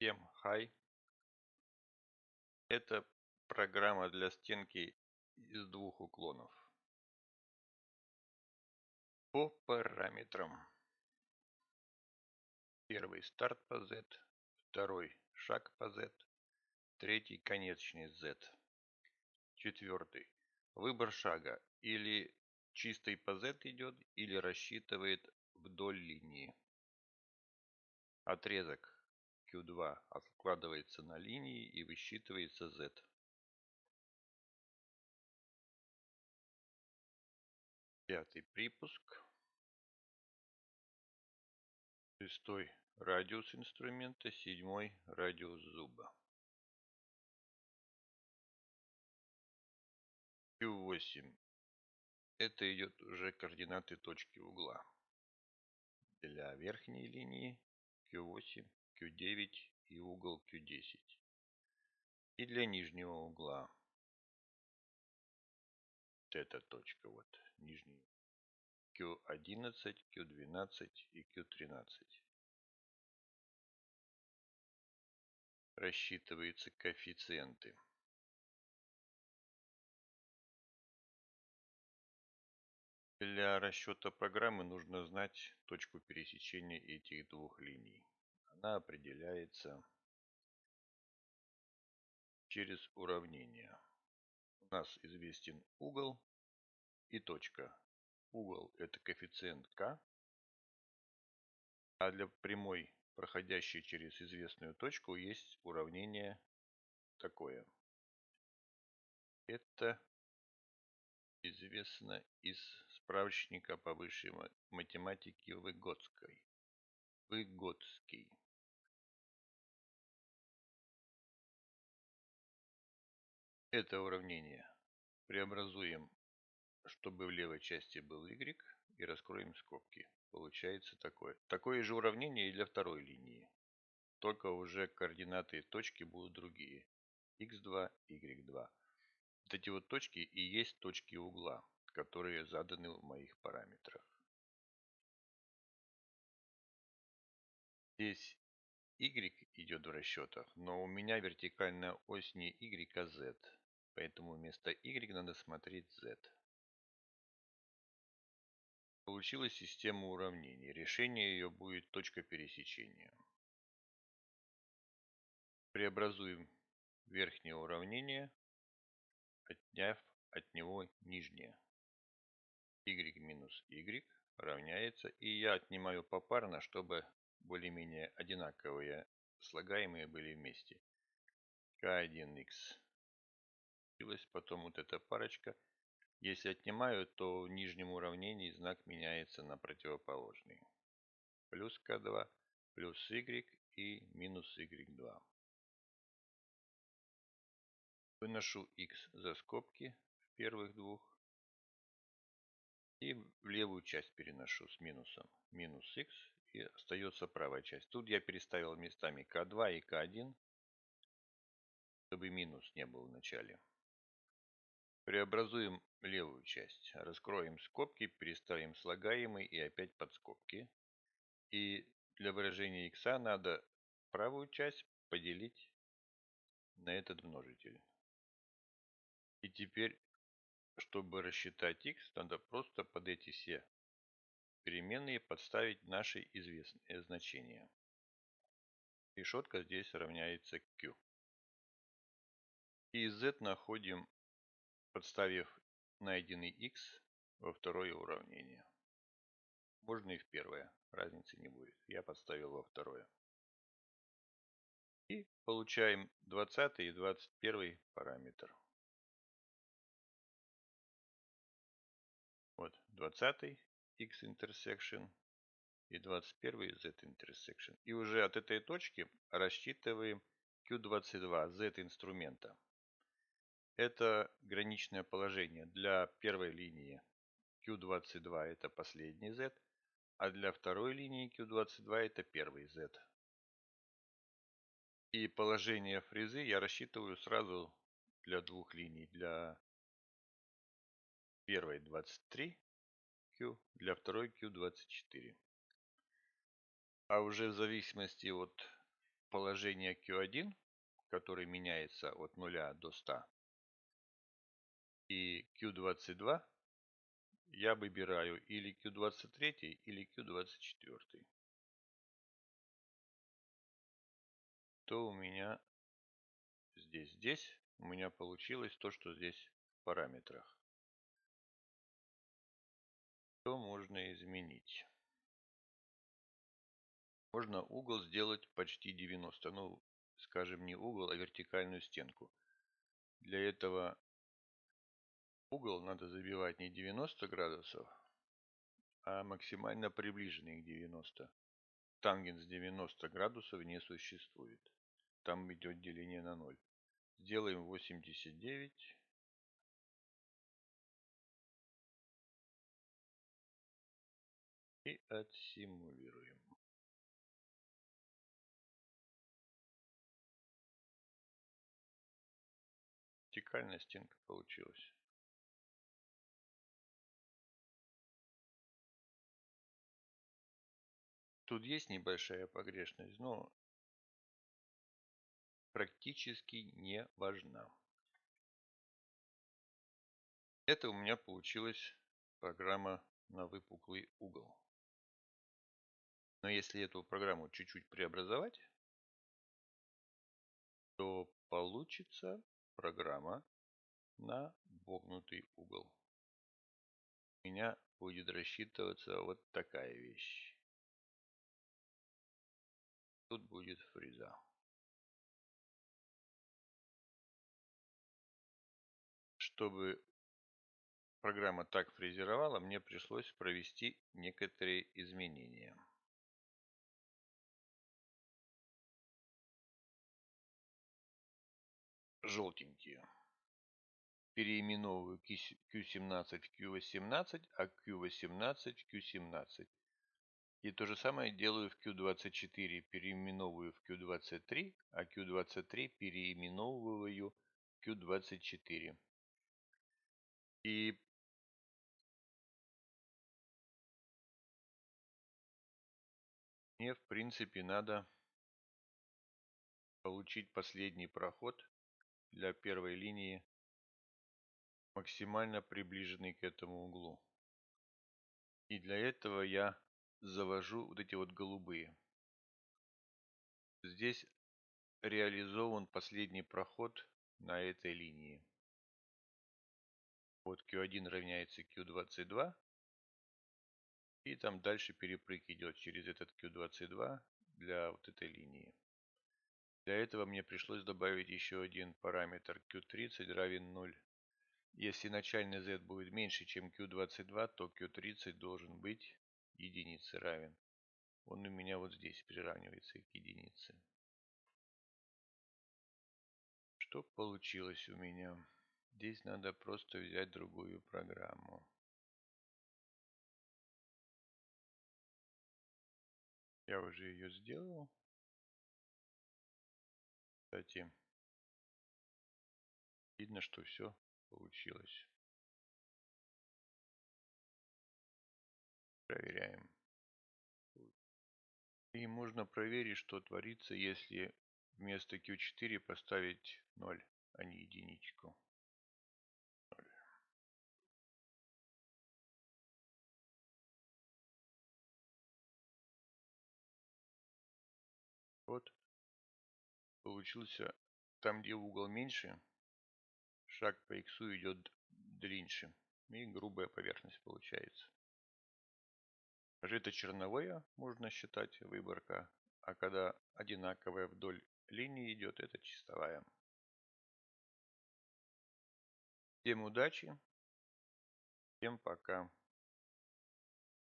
Всем хай! Это программа для стенки из двух уклонов. По параметрам. Первый старт по Z, второй шаг по Z, третий конечный Z. Четвертый. Выбор шага или чистый по Z идет, или рассчитывает вдоль линии. Отрезок Q2 откладывается на линии и высчитывается Z. Пятый припуск. Шестой радиус инструмента, седьмой радиус зуба. Q8. Это идет уже координаты точки угла. Для верхней линии Q8, Q9 и угол Q10. И для нижнего угла вот эта точка, вот нижний Q11, Q12 и Q13. Рассчитываются коэффициенты. Для расчета программы нужно знать точку пересечения этих двух линий. Она определяется через уравнение. У нас известен угол и точка. Угол – это коэффициент k, а для прямой, проходящей через известную точку, есть уравнение такое. Это известно из справочника по высшей математике Выгодский. Это уравнение преобразуем, чтобы в левой части был y, и раскроем скобки. Получается такое же уравнение и для второй линии. Только уже координаты точки будут другие. x2, y2. Вот эти вот точки и есть точки угла, которые заданы в моих параметрах. Здесь y идет в расчетах, но у меня вертикальная ось не y, а z. Поэтому вместо y надо смотреть z. Получилась система уравнений. Решение ее будет точка пересечения. Преобразуем верхнее уравнение, отняв от него нижнее. Y минус Y равняется, и я отнимаю попарно, чтобы более-менее одинаковые слагаемые были вместе. K1x. Потом вот эта парочка. Если отнимаю, то в нижнем уравнении знак меняется на противоположный. Плюс K2, плюс Y и минус Y2. Выношу x за скобки в первых двух. И в левую часть переношу с минусом. Минус x. И остается правая часть. Тут я переставил местами k2 и k1, чтобы минус не был в начале. Преобразуем левую часть. Раскроем скобки, переставим слагаемые и опять под скобки. И для выражения x надо правую часть поделить на этот множитель. И теперь, чтобы рассчитать x, надо просто под эти все переменные подставить наши известные значения. Решетка здесь равняется q. И z находим, подставив найденный x во второе уравнение. Можно и в первое, разницы не будет. Я подставил во второе. И получаем 20 и 21 параметр. Вот 20 x intersection и 21 z intersection. И уже от этой точки рассчитываем Q22 z инструмента. Это граничное положение. Для первой линии Q22 это последний z, а для второй линии Q22 это первый z. И положение фрезы я рассчитываю сразу для двух линий. Для первой 23 Q, для второй Q24. А уже в зависимости от положение Q1, который меняется от 0 до 100, и Q22 я выбираю или Q23, или Q24. То у меня здесь у меня получилось то, что здесь в параметрах. То можно изменить. Можно угол сделать почти 90. Ну, скажем, не угол, а вертикальную стенку. Для этого угол надо забивать не 90 градусов, а максимально приближенный к 90. Тангенс 90 градусов не существует. Там идет деление на 0. Сделаем 89. И отсимулируем. Вертикальная стенка получилась. Тут есть небольшая погрешность, но практически не важна. Это у меня получилась программа на выпуклый угол. Но если эту программу чуть-чуть преобразовать, то получится программа на вогнутый угол. У меня будет рассчитываться вот такая вещь. Тут будет фреза. Чтобы программа так фрезеровала, мне пришлось провести некоторые изменения. Желтенькие. Переименовываю Q17 в Q18, а Q18 в Q17. И то же самое делаю в Q24, переименовываю в Q23, а Q23 переименовываю в Q24. И мне, в принципе, надо получить последний проход для первой линии, максимально приближенный к этому углу. И для этого я завожу вот эти вот голубые. Здесь реализован последний проход на этой линии. Вот Q1 равняется Q22. И там дальше перепрыг идет через этот Q22 для вот этой линии. Для этого мне пришлось добавить еще один параметр Q30 равен 0. Если начальный Z будет меньше, чем Q22, то Q30 должен быть единице равен. Он у меня вот здесь приравнивается к единице. Что получилось у меня? Здесь надо просто взять другую программу. Я уже ее сделал. Кстати, видно, что все получилось. Проверяем. И можно проверить, что творится, если вместо Q4 поставить 0, а не единичку. 0. Вот получился, там где угол меньше, шаг по x идет длиннее. И грубая поверхность получается. Даже это черновое можно считать выборка. А когда одинаковая вдоль линии идет, это чистовая. Всем удачи. Всем пока.